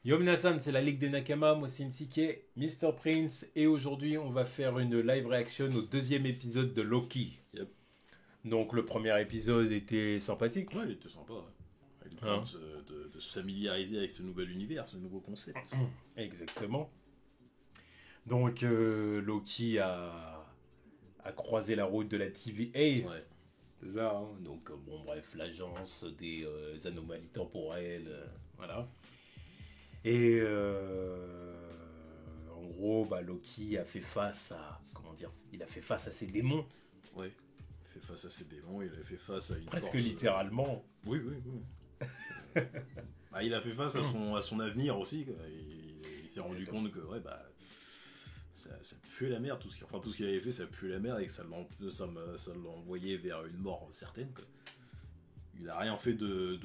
Yo Minasan, c'est la Ligue des Nakama, moi c'est Nsike, Mr. Prince, et aujourd'hui on va faire une live reaction au deuxième épisode de Loki. Yep. Donc le premier épisode était sympathique. Ouais, il était sympa. Ouais. Il a eu le Hein. temps de se familiariser avec ce nouvel univers, ce nouveau concept. Exactement. Donc Loki a croisé la route de la TVA. Ouais. C'est ça, hein. Donc bon bref, l'agence des anomalies temporelles, voilà. Et en gros, bah, Loki a fait face à, comment dire, il a fait face à ses démons, Ouais. Il fait face à ses démons, il a fait face à une presque force. littéralement. Oui, oui, oui. Bah, il a fait face à son avenir aussi. Quoi. Il s'est rendu compte que ouais, bah, ça puait la merde. Tout ce qu'il avait fait, ça puait la merde et que ça l'a envoyé vers une mort certaine. Quoi. Il a rien fait de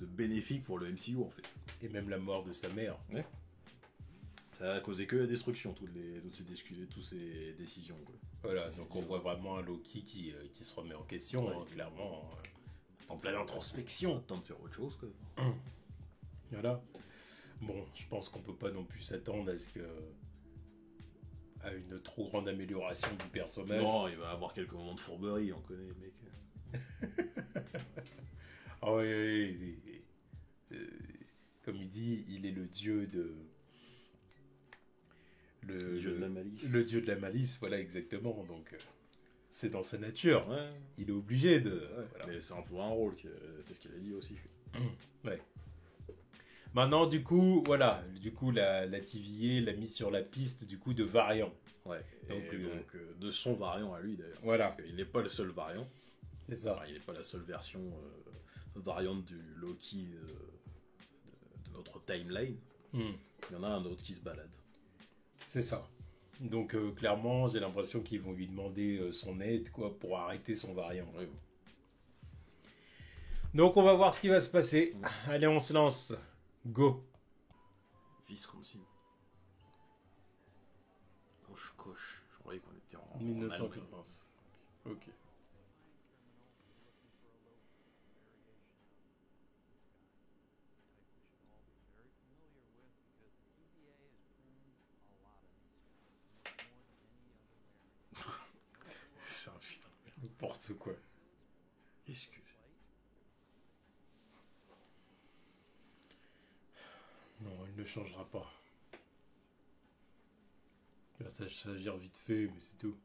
bénéfique pour le MCU en fait. Et même la mort de sa mère. Ouais. Ça a causé que la destruction, toutes ces décisions. Quoi. Voilà, donc on voit vraiment un Loki qui se remet en question, Ouais. hein, clairement, en pleine introspection. Temps de faire autre chose. Quoi. Voilà. Bon, je pense qu'on peut pas non plus s'attendre à une trop grande amélioration du personnage. Non, il va avoir quelques moments de fourberie, on connaît les mecs. Ah ouais, comme il dit, il est le dieu de. Le dieu de la malice. Le dieu de la malice, voilà, exactement. Donc, c'est dans sa nature. Ouais, Il est obligé de. ouais. Voilà. Mais c'est un peu un rôle, c'est ce qu'il a dit aussi. Ouais. Maintenant, du coup, voilà. Du coup, la TVA l'a mis sur la piste du coup de variant. Ouais. Donc, Donc, de son variant à lui d'ailleurs. Voilà. Parce qu'il n'est pas le seul variant. C'est ça. Enfin, il n'est pas la seule version variante du Loki de notre timeline. Hmm. Il y en a un autre qui se balade. C'est ça. Donc, clairement, j'ai l'impression qu'ils vont lui demander son aide, quoi, pour arrêter son variant. Ouais. Donc, on va voir ce qui va se passer. Allez, on se lance. Go. Wisconsin. Coche. Je croyais qu'on était en 1980. Ok. C'est un putain. N'importe quoi. Excuse. Non, il ne changera pas. Il va s'agir vite fait, mais c'est tout.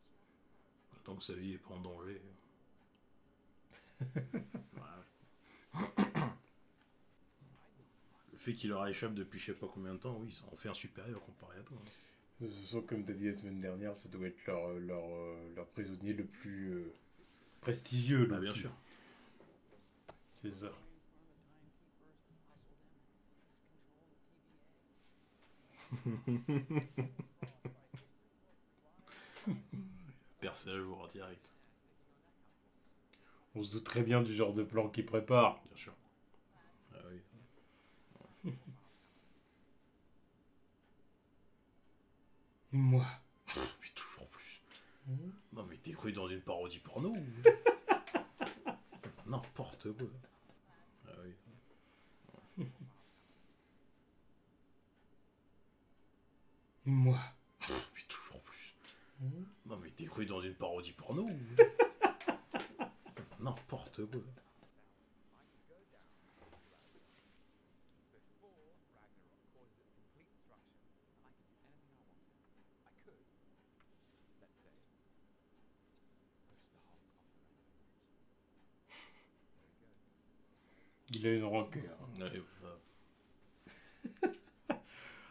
Tant que sa vie est pas en danger. Voilà. Le fait qu'il leur échappe depuis je sais pas combien de temps, oui, ça en fait un supérieur comparé à toi. De toute façon, comme tu as dit la semaine dernière, ça doit être leur prisonnier le plus prestigieux. Bah, le bien plus- sûr. C'est ça. Percé à jour en direct. On se doute très bien du genre de plan qu'il prépare. Bien sûr. Ah oui. Moi. Mais toujours plus. Non mais t'es cru dans une parodie porno ou... N'importe quoi. Ah oui. Moi. Mais toujours plus. Non mais t'es cru dans une parodie porno ou... N'importe quoi. Il a une rancœur. Ouais,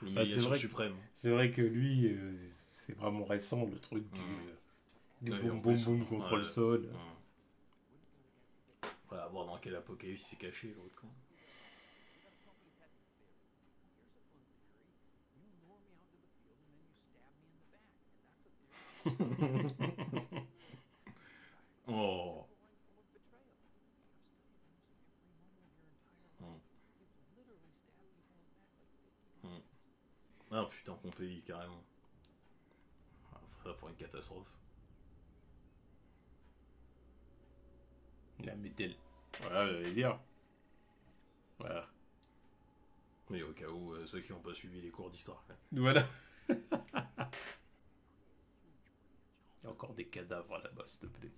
l'humiliation c'est vrai que- suprême. C'est vrai que lui, c'est vraiment récent le truc du Ouais, boum en boum plus, boum contre ouais. le sol. On va voir dans quel apocalypse il s'est caché l'autre. Oh. Ah putain, Pompéi, carrément. Ah, ça pour une catastrophe. Non mais tel. Voilà, j'allais dire. Voilà. Oui, au cas où ceux qui n'ont pas suivi les cours d'histoire. Voilà. Il y a encore des cadavres là-bas, s'il te plaît.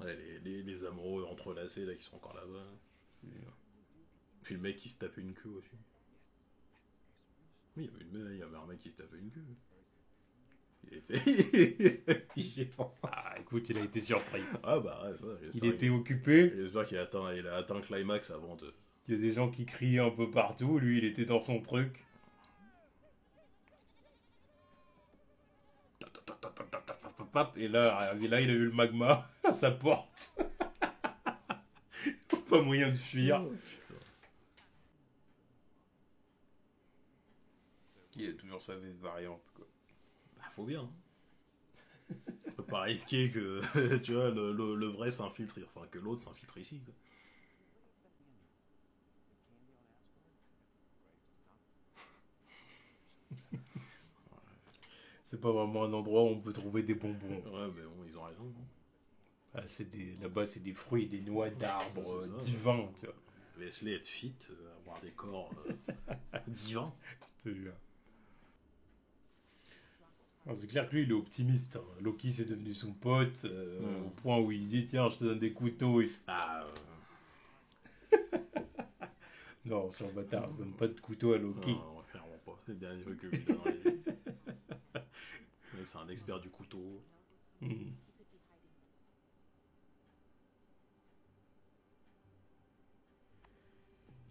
Ouais, les amoureux entrelacés là qui sont encore là-bas. Puis le mec qui se tapait une queue aussi. Oui, il y avait un mec qui se tapait une queue. Il était figé. Ah, écoute, il a été surpris. Ah bah ouais, ça, Il était occupé. J'espère qu'il a atteint le climax avant de... Il y a des gens qui criaient un peu partout. Lui, il était dans son truc. Et là, il a vu le magma à sa porte. Pas moyen de fuir. Oh, putain. Il a toujours sa veste variante, quoi. Bah, faut bien. Hein. On peut pas risquer que tu vois, le vrai s'infiltre, enfin que l'autre s'infiltre ici. Quoi. C'est pas vraiment un endroit où on peut trouver des bonbons. Ouais, mais bon, ils ont raison. Ah, là-bas, c'est des fruits, des noix d'arbres divins, tu vois. Laisse-les être fit, avoir des corps divins. Je te jure. Alors, c'est clair que lui, il est optimiste. Hein. Loki, c'est devenu son pote, au point où il dit tiens, je te donne des couteaux. Ah, Non, sur le bâtard, je donne pas de couteau à Loki. non, clairement pas. C'est le dernier truc que je lui donnerais. C'est un expert du couteau. Hmm.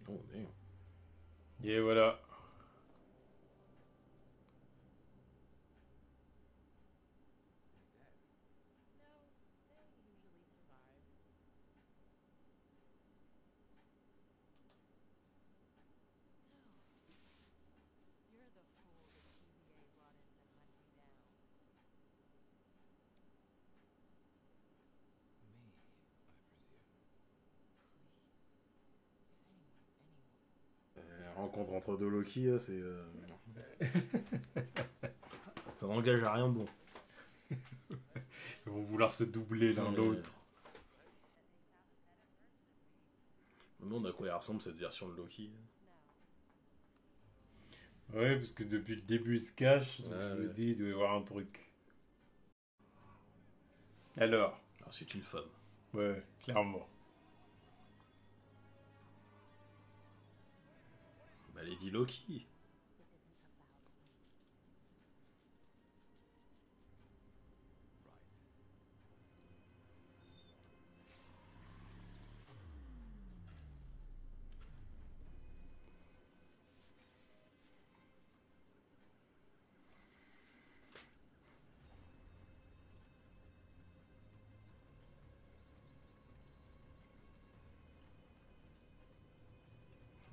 Oh, damn. Et voilà. Rencontre entre deux Loki, là, c'est... ça n'engage à rien de bon. Ils vont vouloir se doubler l'un l'autre. Je me demande à quoi il ressemble cette version de Loki. Ouais, parce que depuis le début, il se cache. Donc Ouais, je me ouais. dis, il doit y avoir un truc. Alors, C'est une femme. ouais, clairement. Bah, Lady Loki.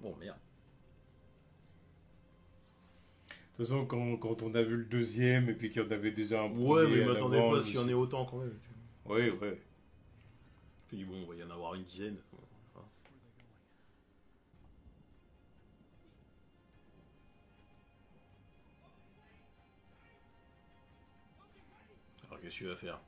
Bon, merde. De toute façon, quand on a vu le deuxième et puis qu'il y en avait déjà un Ouais, mais premier je à m'attendais l'avance, pas à ce qu'il y en ait autant quand même. Ouais, ouais. Je me dis, bon, il va y en avoir une dizaine. Hein. Alors, qu'est-ce que tu vas faire?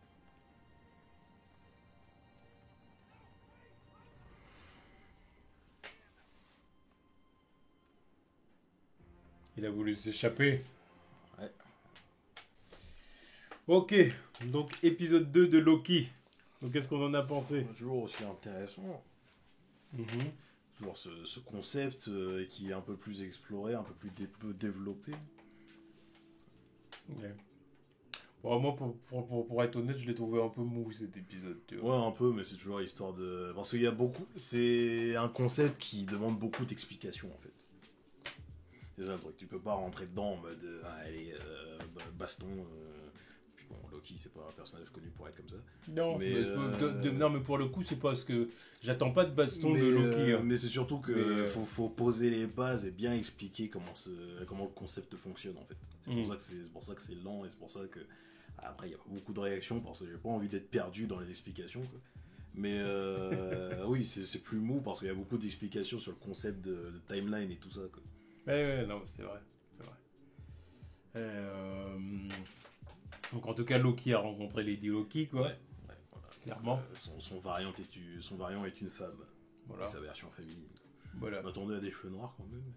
Il a voulu s'échapper. Ouais. Ok, donc épisode 2 de Loki. Donc qu'est-ce qu'on en a pensé? Toujours aussi intéressant. Toujours ce concept qui est un peu plus exploré, un peu plus développé. Ouais. Bon, moi, pour être honnête, je l'ai trouvé un peu mou cet épisode. Tu vois. Ouais, un peu, mais c'est toujours histoire de... Parce qu'il y a beaucoup... C'est un concept qui demande beaucoup d'explications, en fait. C'est ça le truc. Tu peux pas rentrer dedans en mode... allez, baston... Puis bon, Loki, c'est pas un personnage connu pour être comme ça. Non, Mais, non, mais pour le coup, c'est parce que j'attends pas de baston mais, de Loki. Hein. mais c'est surtout que Mais, faut poser les bases et bien expliquer comment le concept fonctionne, en fait. C'est pour ça que c'est lent et c'est pour ça que... Après, il y a pas beaucoup de réactions parce que j'ai pas envie d'être perdu dans les explications, quoi. Mais oui, c'est plus mou parce qu'il y a beaucoup d'explications sur le concept de timeline et tout ça, quoi. Ouais, non, c'est vrai. Donc en tout cas, Loki a rencontré Lady Loki, quoi. Ouais, voilà. Clairement. Son variant est une femme. Voilà. Sa version féminine. Voilà. On attendait à des cheveux noirs quand même.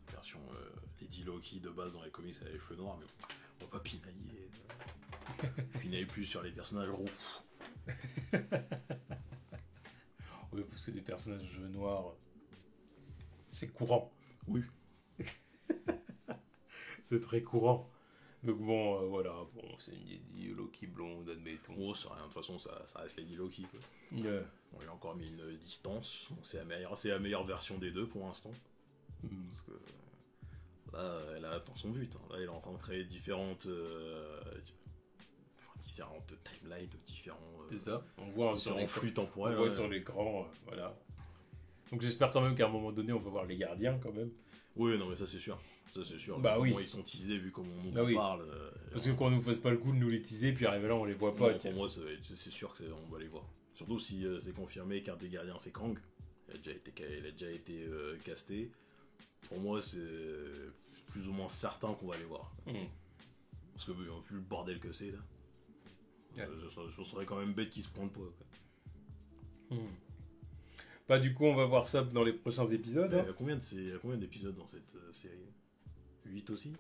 La version Lady Loki de base dans les comics, elle a les cheveux noirs, mais on va pas pinailler. Pinailler plus sur les personnages roux. Oui, parce que des personnages de cheveux noirs, c'est courant. Oui. C'est très courant. Donc bon, voilà, bon, c'est une Lady Loki blonde, admettons. Oh, c'est rien, de toute façon, ça reste Lady Loki, quoi. On lui a encore mis une distance, donc c'est la meilleure version des deux pour l'instant. Parce que là, elle a atteint son but. Hein. Là, elle est en train de créer différentes timelines, différents c'est ça, on voit sur les flux temporels. On voit sur l'écran, voilà. Donc j'espère quand même qu'à un moment donné, on va voir les gardiens quand même. Oui, non, mais ça c'est sûr. Ça c'est sûr. Bah oui. Ils sont teasés vu comment on oui. parle. Parce que qu'on nous fasse pas le coup de nous les teaser, puis arriver là, on les voit pas. Non, pour moi, c'est sûr qu'on va les voir. Surtout si c'est confirmé qu'un des gardiens c'est Kang. Il a déjà été casté. Pour moi, c'est plus ou moins certain qu'on va les voir. Parce que vu le bordel que c'est là, je serais quand même bête qu'ils se prennent pas. Bah du coup, on va voir ça dans les prochains épisodes. Il y a combien d'épisodes dans cette série? 8 aussi?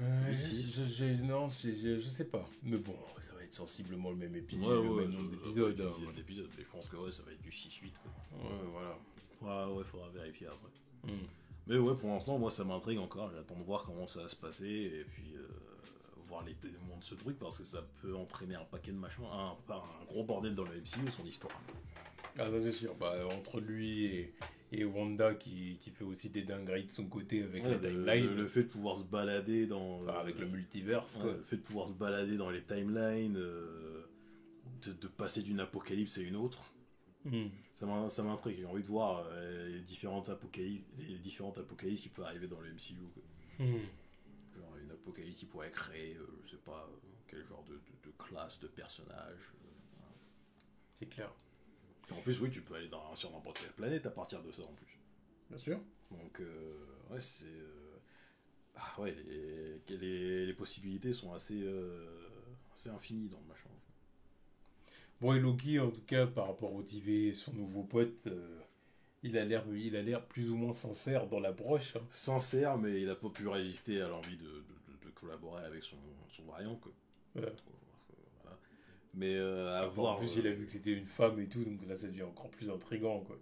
8, 6 Non, je sais pas. Mais bon, ça va être sensiblement le même épisode, le même nombre d'épisodes. Mais je pense que ça va être du 6-8. Ouais, voilà. Ouais, faudra vérifier après. Mais ouais, pour l'instant, moi ça m'intrigue encore. J'attends de voir comment ça va se passer et puis voir les démons de ce truc parce que ça peut entraîner un paquet de machins, un gros bordel dans le MCU, son histoire. Ah, ça c'est sûr. Bah, entre lui et Wanda qui fait aussi des dingueries de son côté avec la timeline. Le fait de pouvoir se balader dans. Avec le multiverse, quoi. Le fait de pouvoir se balader dans les timelines, de passer d'une apocalypse à une autre. Ça m'intrigue. J'ai envie de voir les différentes apocalypses qui peuvent arriver dans le MCU. Genre une apocalypse qui pourrait créer, je sais pas, quel genre de classe, de personnage. C'est clair. Et en plus, oui, tu peux aller sur n'importe quelle planète à partir de ça en plus. Bien sûr. Donc, ouais, c'est. Les possibilités sont assez infinies dans le machin. Bon, et Loki, en tout cas, par rapport au TV, son nouveau pote, il a l'air plus ou moins sincère dans l'approche. Hein. Sincère, mais il a pas pu résister à l'envie de collaborer avec son variant, quoi. Ouais. Voilà. Mais à voir. En plus, il a vu que c'était une femme et tout, donc là, ça devient encore plus intriguant, quoi.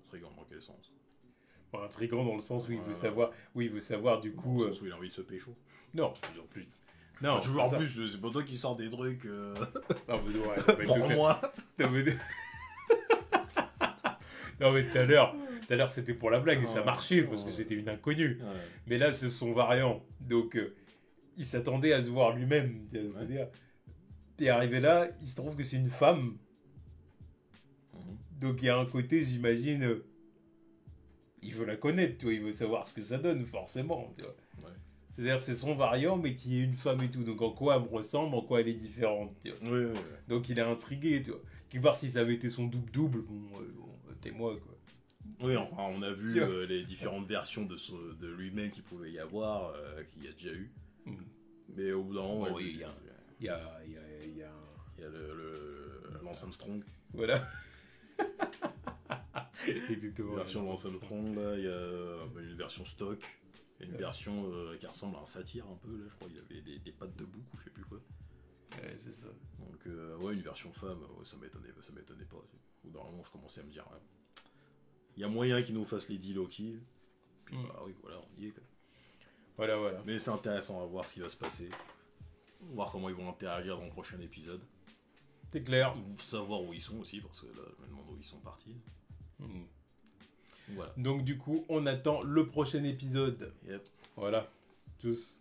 Intriguant dans quel sens? Bon, intriguant dans le sens où il veut savoir du coup. Dans le sens où il a envie de se pécho. Non, toujours plus. Non, toujours en plus, c'est pas toi qui sors des trucs. Non, mais ouais, prends-moi. Non, mais tout à l'heure, c'était pour la blague et ça marchait parce que c'était une inconnue. Ouais. Mais là, c'est son variant. Donc, il s'attendait à se voir lui-même. C'est-à-dire, et arrivé là, il se trouve que c'est une femme. Donc, il y a un côté, j'imagine, il veut la connaître, tu vois, il veut savoir ce que ça donne, forcément. Tu vois. Ouais. C'est-à-dire, c'est son variant, mais qui est une femme et tout. Donc, en quoi elle me ressemble, en quoi elle est différente. Tu vois. Oui. Donc, il est intrigué, tu vois. Quelque part, si ça avait été son double, bon, t'es moi, quoi. Oui, enfin, on a vu les différentes versions de lui-même qu'il pouvait y avoir, qu'il y a déjà eu. Mais au bout d'un moment, il y a Lance Armstrong. Voilà. Exactement. Une version Lance Armstrong, là, il y a une version stock. Une version qui ressemble à un satyre un peu, là, je crois qu'il avait des pattes de bouc ou je sais plus quoi. Ouais, c'est ça. Donc, ouais, une version femme, ça m'étonnait pas. Au bout d'un moment, je commençais à me dire, il y a moyen qu'ils nous fassent Lady Loki. Puis, bah oui, voilà, on y est. Quoi. Voilà. Mais c'est intéressant à voir ce qui va se passer. Voir comment ils vont interagir dans le prochain épisode. C'est clair. Savoir où ils sont aussi, parce que là, je me demande où ils sont partis. Voilà. Donc, du coup, on attend le prochain épisode. Yep. Voilà. Tous.